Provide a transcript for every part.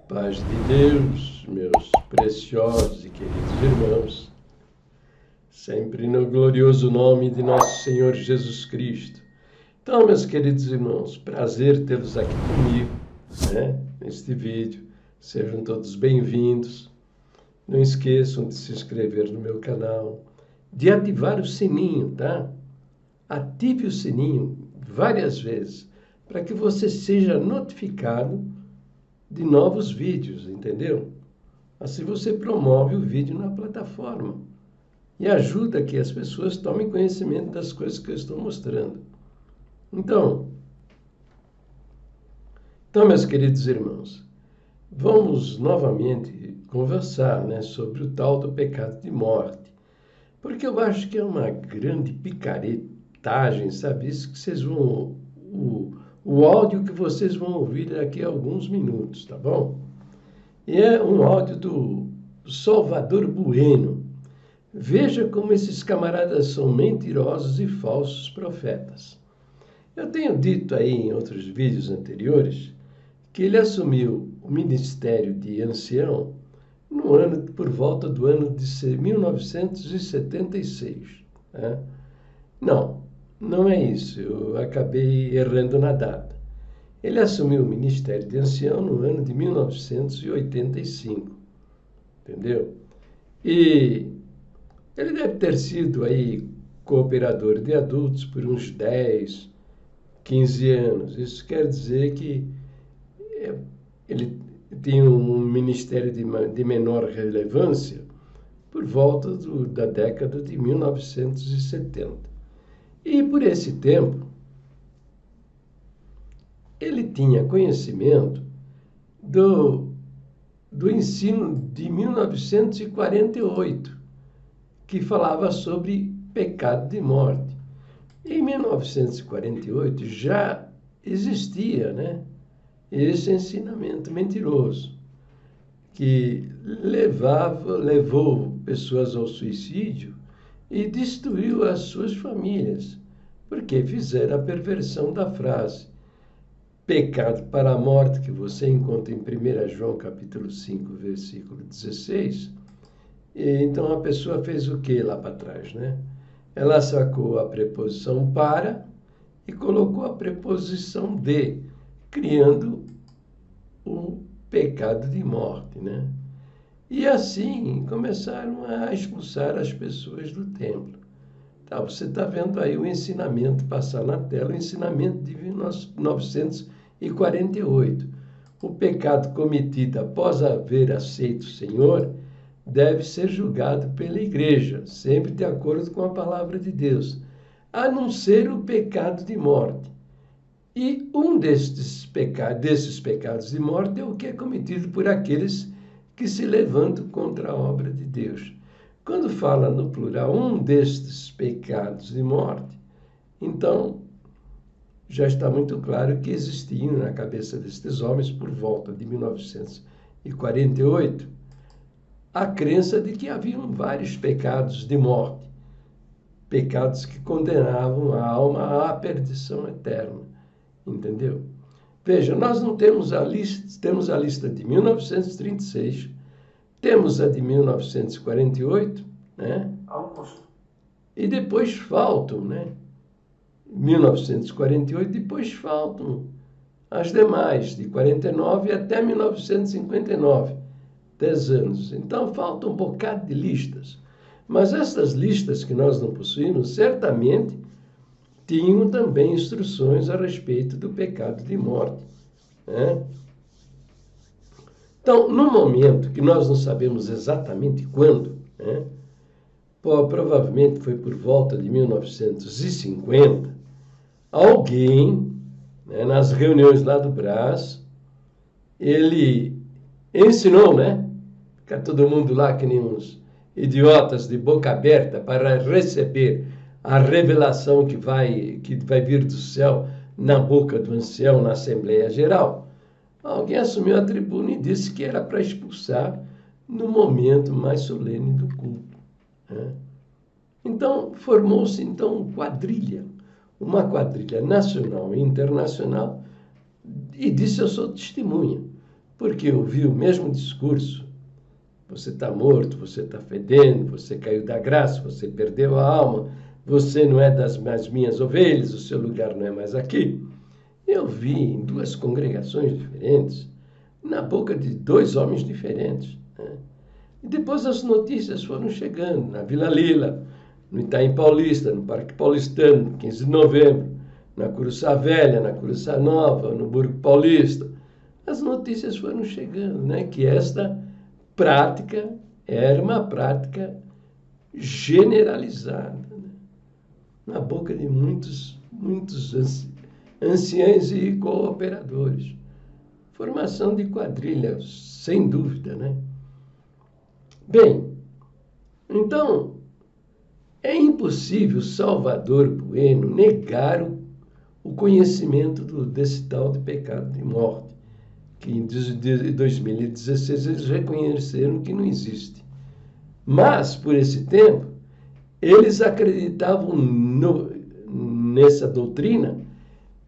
Paz de Deus, meus preciosos e queridos irmãos, sempre no glorioso nome de nosso Senhor Jesus Cristo. Então, meus queridos irmãos, prazer tê-los aqui comigo, neste vídeo. Sejam todos bem-vindos. Não esqueçam de se inscrever no meu canal, de ativar o sininho, tá? Ative o sininho várias vezes, para que você seja notificado de novos vídeos, entendeu? Assim você promove o vídeo na plataforma e ajuda que as pessoas tomem conhecimento das coisas que eu estou mostrando. Então, meus queridos irmãos, vamos novamente conversar, sobre o tal do pecado de morte, porque eu acho que é uma grande picaretagem, sabe? Isso que vocês vão... O áudio que vocês vão ouvir daqui a alguns minutos, tá bom? E é um áudio do Salvador Bueno. Veja como esses camaradas são mentirosos e falsos profetas. Eu tenho dito aí em outros vídeos anteriores que ele assumiu o ministério de ancião por volta do ano de 1976. Né? Não é isso. Eu acabei errando na data. Ele assumiu o ministério de ancião no ano de 1985. Entendeu? E ele deve ter sido aí cooperador de adultos por uns 10, 15 anos. Isso quer dizer que ele tem um ministério de menor relevância por volta da década de 1970. E por esse tempo, ele tinha conhecimento do ensino de 1948, que falava sobre pecado de morte. Em 1948 já existia, esse ensinamento mentiroso, que levou pessoas ao suicídio e destruiu as suas famílias, porque fizeram a perversão da frase pecado para a morte, que você encontra em 1 João capítulo 5, versículo 16. E então a pessoa fez o que lá para trás, Ela sacou a preposição para e colocou a preposição de, criando o pecado de morte, E assim começaram a expulsar as pessoas do templo. Tá, você está vendo aí o ensinamento passar na tela, o ensinamento de 1948. O pecado cometido após haver aceito o Senhor deve ser julgado pela igreja, sempre de acordo com a palavra de Deus, a não ser o pecado de morte. E um desses pecados de morte é o que é cometido por aqueles que se levantam contra a obra de Deus. Quando fala no plural, um destes pecados de morte, então já está muito claro que existiam na cabeça destes homens, por volta de 1948, a crença de que haviam vários pecados de morte, pecados que condenavam a alma à perdição eterna, entendeu? Veja, nós não temos temos a lista de 1936, temos a de 1948, E depois faltam, 1948, depois faltam as demais, de 49 até 1959, 10 anos. Então, falta um bocado de listas. Mas essas listas que nós não possuímos, certamente, tinham também instruções a respeito do pecado de morte. Então, no momento que nós não sabemos exatamente quando, provavelmente foi por volta de 1950, alguém, nas reuniões lá do Brás, ele ensinou, fica todo mundo lá que nem uns idiotas de boca aberta para receber a revelação que vai vir do céu na boca do ancião na Assembleia Geral. Alguém assumiu a tribuna e disse que era para expulsar no momento mais solene do culto. Então, formou-se uma quadrilha nacional e internacional, e disso eu sou testemunha. porque ouvi o mesmo discurso. Você está morto, você está fedendo, você caiu da graça, você perdeu a alma, você não é das minhas ovelhas, o seu lugar não é mais aqui. Eu vi em duas congregações diferentes, na boca de dois homens diferentes, né? E depois as notícias foram chegando, na Vila Lila, no Itaim Paulista, no Parque Paulistano, 15 de novembro, na Curuçá Velha, na Curuçá Nova, no Burgo Paulista. As notícias foram chegando, né? Que esta prática era uma prática generalizada, né? Na boca de muitos anciães e cooperadores. Formação de quadrilha, sem dúvida, né? Bem, então, é impossível Salvador Bueno negar o conhecimento desse tal de pecado de morte, que em 2016 eles reconheceram que não existe. Mas, por esse tempo, eles acreditavam nessa doutrina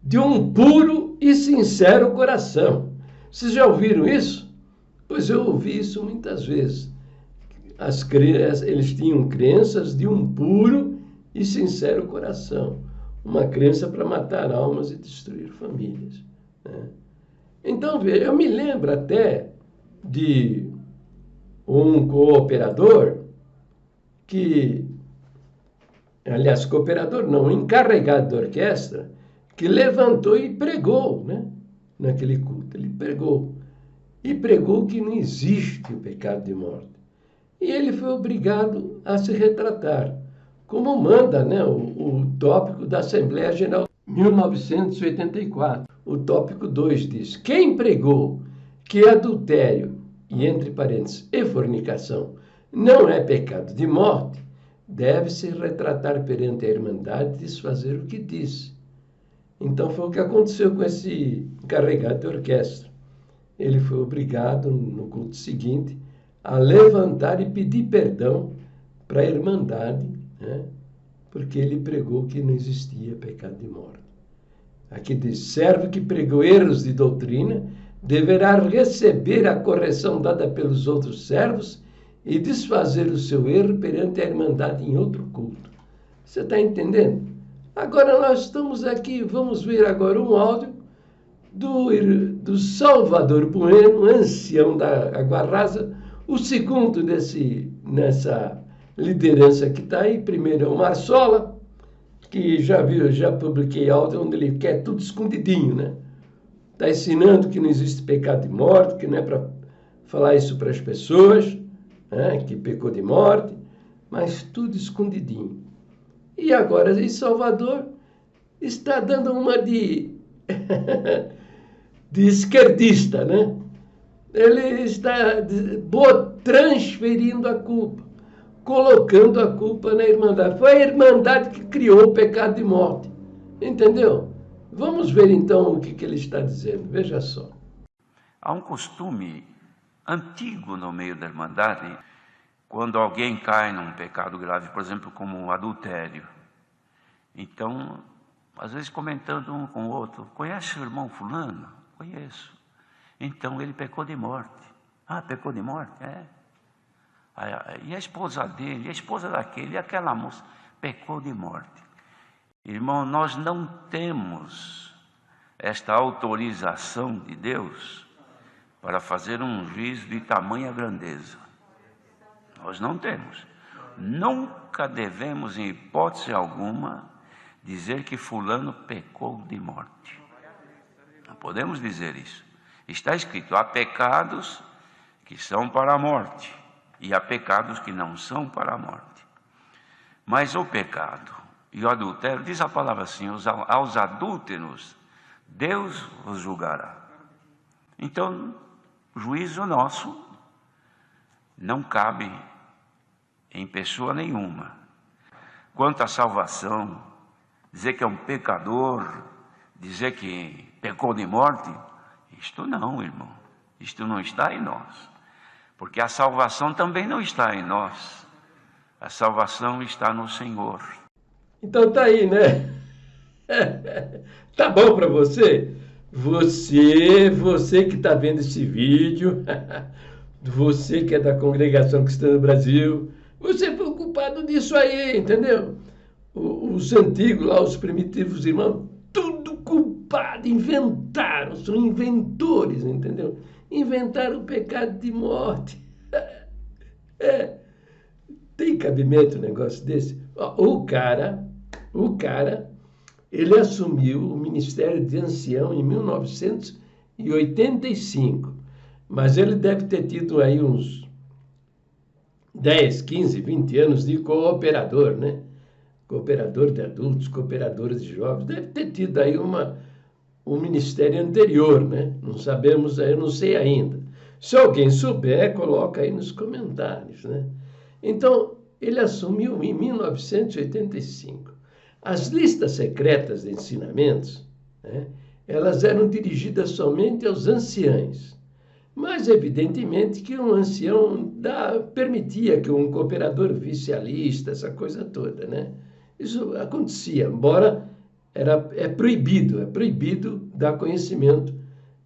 de um puro e sincero coração. Vocês já ouviram isso? Pois eu ouvi isso muitas vezes. Eles tinham crenças de um puro e sincero coração. Uma crença para matar almas e destruir famílias, né? Então, veja, eu me lembro até de um cooperador cooperador não, um encarregado da orquestra, que levantou e pregou, né? Naquele culto. Ele pregou. E pregou que não existe o pecado de morte. E ele foi obrigado a se retratar, como manda, né, o tópico da Assembleia Geral de 1984. O tópico 2 diz: quem pregou que adultério, e entre parênteses, e fornicação, não é pecado de morte, deve se retratar perante a Irmandade e desfazer o que disse. Então foi o que aconteceu com esse encarregado de orquestra. Ele foi obrigado, no culto seguinte, a levantar e pedir perdão para a Irmandade, né? Porque ele pregou que não existia pecado de morte. Aqui diz: servo que pregou erros de doutrina deverá receber a correção dada pelos outros servos e desfazer o seu erro perante a Irmandade em outro culto. Você está entendendo? Agora nós estamos aqui, vamos ver agora um áudio do Salvador Bueno, ancião da Aguarrasa, o segundo nessa liderança que está aí. Primeiro é o Marsola, que já publiquei áudio onde ele quer tudo escondidinho, né? Está ensinando que não existe pecado de morte, que não é para falar isso para as pessoas, né? Que pecou de morte, mas tudo escondidinho. E agora em Salvador está dando uma de esquerdista, né? Ele está transferindo a culpa, colocando a culpa na Irmandade. Foi a Irmandade que criou o pecado de morte. Entendeu? Vamos ver então o que ele está dizendo. Veja só. Há um costume antigo no meio da Irmandade, quando alguém cai num pecado grave, por exemplo, como o adultério. Então, às vezes comentando um com o outro: conhece o irmão fulano? Conheço. Então ele pecou de morte. Ah, pecou de morte? É. E a esposa dele, e a esposa daquele, e aquela moça, pecou de morte. Irmão, nós não temos esta autorização de Deus para fazer um juízo de tamanha grandeza. Nós não temos. Nunca devemos, em hipótese alguma, dizer que fulano pecou de morte. Não podemos dizer isso. Está escrito: há pecados que são para a morte e há pecados que não são para a morte. Mas o pecado e o adultério, diz a palavra assim: aos adúlteros Deus os julgará. Então, o juízo nosso não cabe em pessoa nenhuma. Quanto à salvação, dizer que é um pecador, dizer que pecou de morte, isto não, irmão. Isto não está em nós. Porque a salvação também não está em nós. A salvação está no Senhor. Então tá aí, né? Tá bom para você? Você que está vendo esse vídeo, você que é da congregação cristã do Brasil, você foi o culpado disso aí, entendeu? Os antigos lá, os primitivos irmãos, tudo culpado, inventaram, são inventores, entendeu? Inventaram o pecado de morte. Tem cabimento um negócio desse? O cara, ele assumiu o Ministério de Ancião em 1985, mas ele deve ter tido aí uns 10, 15, 20 anos de cooperador, né? Cooperador de adultos, cooperadores de jovens, deve ter tido aí um ministério anterior, né? Não sabemos, eu não sei ainda. Se alguém souber, coloca aí nos comentários, né? Então, ele assumiu em 1985. As listas secretas de ensinamentos, né, elas eram dirigidas somente aos anciãos. Mas, evidentemente, que um ancião permitia que um cooperador visse a lista, essa coisa toda, né? Isso acontecia, embora é proibido dar conhecimento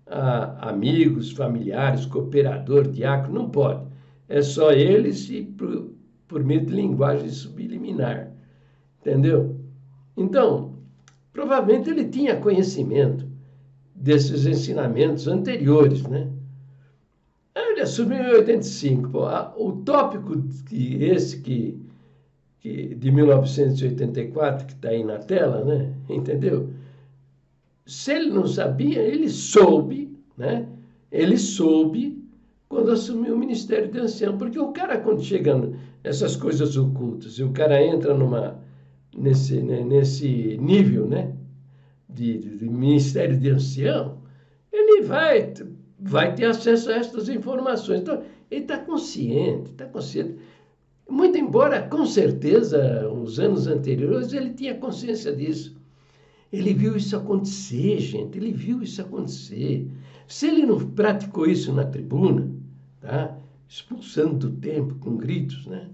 a amigos, familiares, cooperador, diácono, não pode. É só eles e por meio de linguagem subliminar, entendeu? Então, provavelmente ele tinha conhecimento desses ensinamentos anteriores, né? Ele assumiu em 85. O tópico de 1984, que está aí na tela, né? Entendeu? Se ele não sabia, ele soube, né? Ele soube quando assumiu o Ministério de Ancião. Porque o cara, quando chega nessas coisas ocultas, e o cara entra nesse nível, né? De Ministério de Ancião, ele vai ter acesso a estas informações. Então, ele está consciente. Muito embora, com certeza, nos anos anteriores, ele tinha consciência disso. Ele viu isso acontecer, gente. Ele viu isso acontecer. Se ele não praticou isso na tribuna, tá? Expulsando do templo com gritos, né?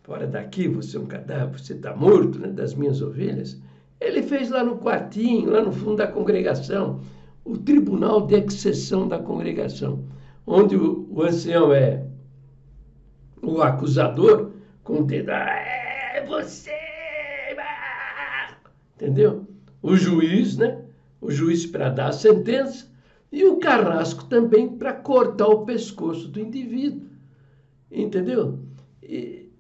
Fora daqui, você é um cadáver, você está morto, né? Das minhas ovelhas. Ele fez lá no quartinho, lá no fundo da congregação, o tribunal de exceção da congregação, onde o ancião é o acusador, com o dedo, você... Entendeu? O juiz, né? O juiz para dar a sentença e o carrasco também para cortar o pescoço do indivíduo. Entendeu?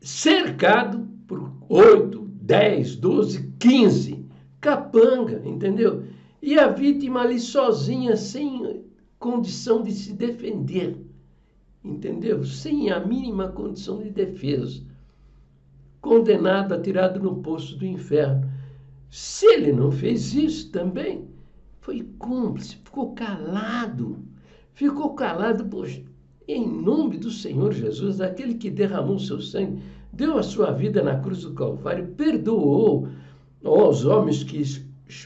Cercado por 8, 10, 12, 15 capanga, entendeu? E a vítima ali sozinha, sem condição de se defender, entendeu? Sem a mínima condição de defesa. Condenado, atirado no poço do inferno. Se ele não fez isso também, foi cúmplice, ficou calado, pois, em nome do Senhor Jesus, daquele que derramou seu sangue, deu a sua vida na cruz do Calvário, perdoou aos homens que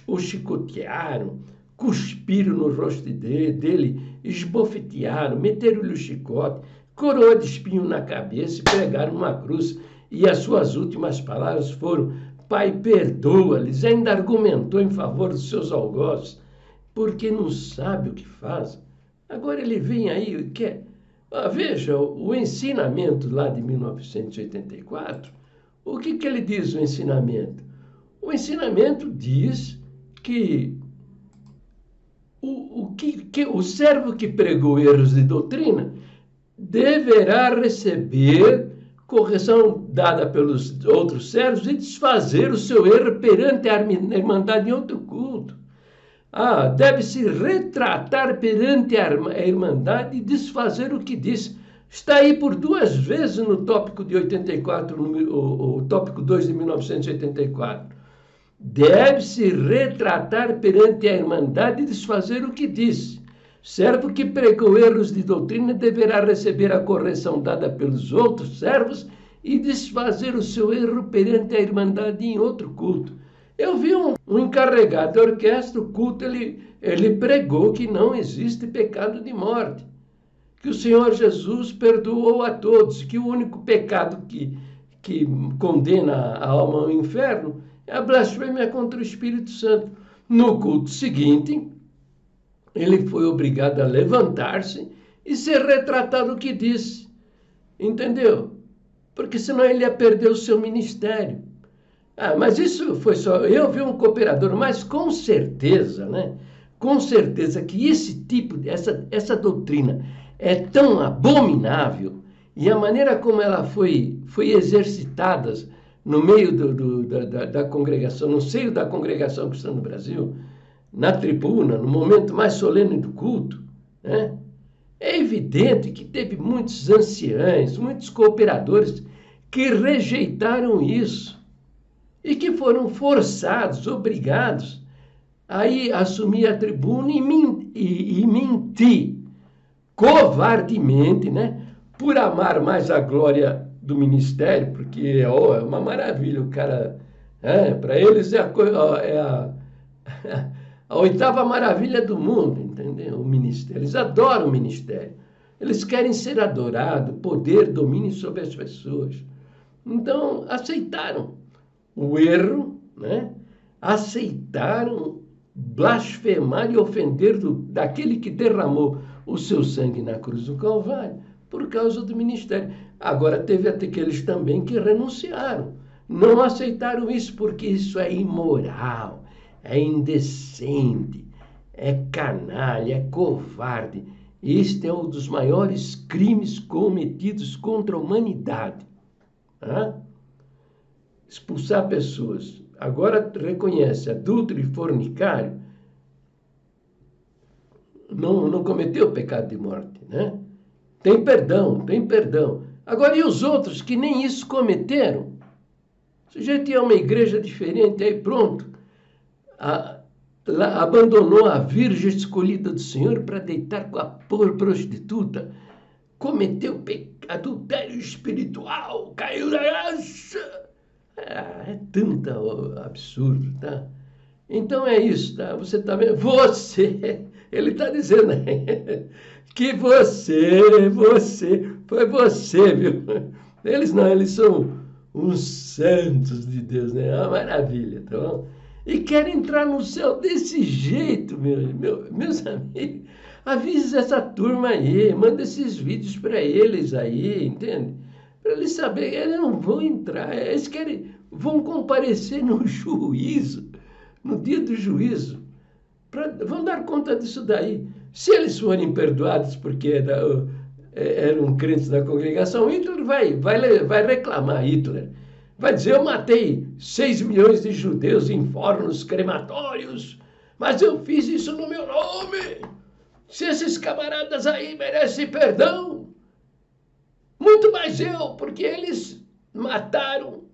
o chicotearam, cuspiram no rosto dele, esbofetearam, meteram-lhe o chicote, coroa de espinho na cabeça e pregaram uma cruz. E as suas últimas palavras foram: Pai, perdoa-lhes. Ainda argumentou em favor dos seus algozes, porque não sabe o que faz. Agora ele vem aí e quer... Veja, o ensinamento lá de 1984, o que ele diz, o ensinamento? O ensinamento diz que o servo que pregou erros de doutrina deverá receber correção dada pelos outros servos e desfazer o seu erro perante a irmandade em outro culto. Deve-se retratar perante a irmandade e desfazer o que diz. Está aí por 2 vezes no tópico de 84, o tópico 2 de 1984. Deve-se retratar perante a irmandade e desfazer o que diz. Servo que pregou erros de doutrina deverá receber a correção dada pelos outros servos e desfazer o seu erro perante a irmandade em outro culto. Eu vi um encarregado da orquestra, o culto, ele pregou que não existe pecado de morte, que o Senhor Jesus perdoou a todos, que o único pecado que condena a alma ao inferno é a blasfêmia contra o Espírito Santo. No culto seguinte, ele foi obrigado a levantar-se e ser retratado o que disse. Entendeu? Porque senão ele ia perder o seu ministério. Ah, mas isso foi só... Eu vi um cooperador, mas com certeza, né? Com certeza que esse tipo, essa doutrina é tão abominável e a maneira como ela foi exercitada no meio da congregação, no seio da congregação cristã no Brasil, na tribuna, no momento mais solene do culto, né? É evidente que teve muitos anciães, muitos cooperadores que rejeitaram isso e que foram forçados, obrigados a ir assumir a tribuna e mentir covardemente, né? Por amar mais a glória do ministério, porque é uma maravilha, o cara, para eles é a oitava maravilha do mundo, entendeu? O ministério, eles adoram o ministério, eles querem ser adorados, poder, domínio sobre as pessoas. Então, aceitaram o erro, né? Aceitaram blasfemar e ofender daquele que derramou o seu sangue na cruz do Calvário, por causa do ministério. Agora, teve até aqueles também que renunciaram, não aceitaram isso, porque isso é imoral, é indecente, é canalha, é covarde. Este é um dos maiores crimes cometidos contra a humanidade. Expulsar pessoas. Agora reconhece adúltero e fornicário, não cometeu pecado de morte, né? Tem perdão, tem perdão. Agora, e os outros que nem isso cometeram? O sujeito ia a uma igreja diferente, aí pronto. Abandonou a virgem escolhida do Senhor para deitar com a prostituta. Cometeu adultério espiritual, caiu na graça. É tanto absurdo, tá? Então é isso, tá? Você está vendo? Ele está dizendo que foi você, viu? Eles não, eles são uns santos de Deus, né? É uma maravilha, tá bom? E querem entrar no céu desse jeito, meus amigos. Avisa essa turma aí, manda esses vídeos para eles aí, entende? Para eles saberem, eles não vão entrar, eles vão comparecer no juízo, no dia do juízo, vão dar conta disso daí. Se eles forem perdoados porque eram crentes da congregação, Hitler vai reclamar, Hitler. Vai dizer, eu matei 6 milhões de judeus em fornos crematórios, mas eu fiz isso no meu nome. Se esses camaradas aí merecem perdão, muito mais eu, porque eles mataram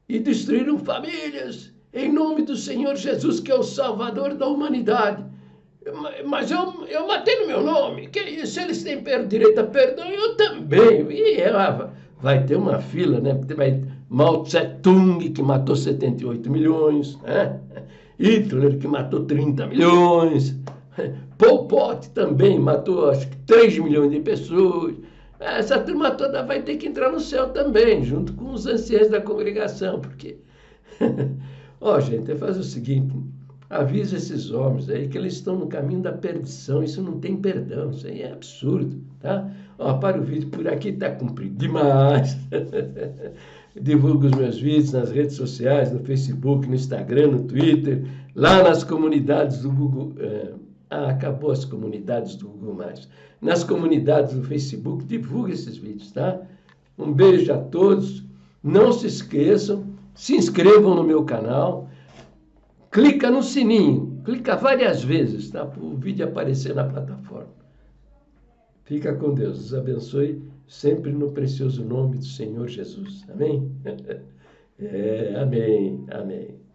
e destruíram famílias em nome do Senhor Jesus, que é o Salvador da humanidade. Mas eu matei no meu nome. Que isso? Se eles têm direito a perdão, eu também. E vai ter uma fila, né? Vai Mao Tse-tung, que matou 78 milhões, né? Hitler, que matou 30 milhões. Pol Pot também matou, acho que 3 milhões de pessoas. Essa turma toda vai ter que entrar no céu também, junto com os anciãos da congregação, porque... gente, faz o seguinte, avisa esses homens aí que eles estão no caminho da perdição, isso não tem perdão, isso aí é absurdo, tá? Para o vídeo, por aqui está comprido demais. Divulgo os meus vídeos nas redes sociais, no Facebook, no Instagram, no Twitter, lá nas comunidades do Google... acabou as comunidades do Google+. Nas comunidades do Facebook, divulgue esses vídeos, tá? Um beijo a todos. Não se esqueçam, se inscrevam no meu canal. Clica no sininho. Clica várias vezes, tá? Para o vídeo aparecer na plataforma. Fica com Deus. Deus abençoe sempre no precioso nome do Senhor Jesus. Amém? Amém. Amém.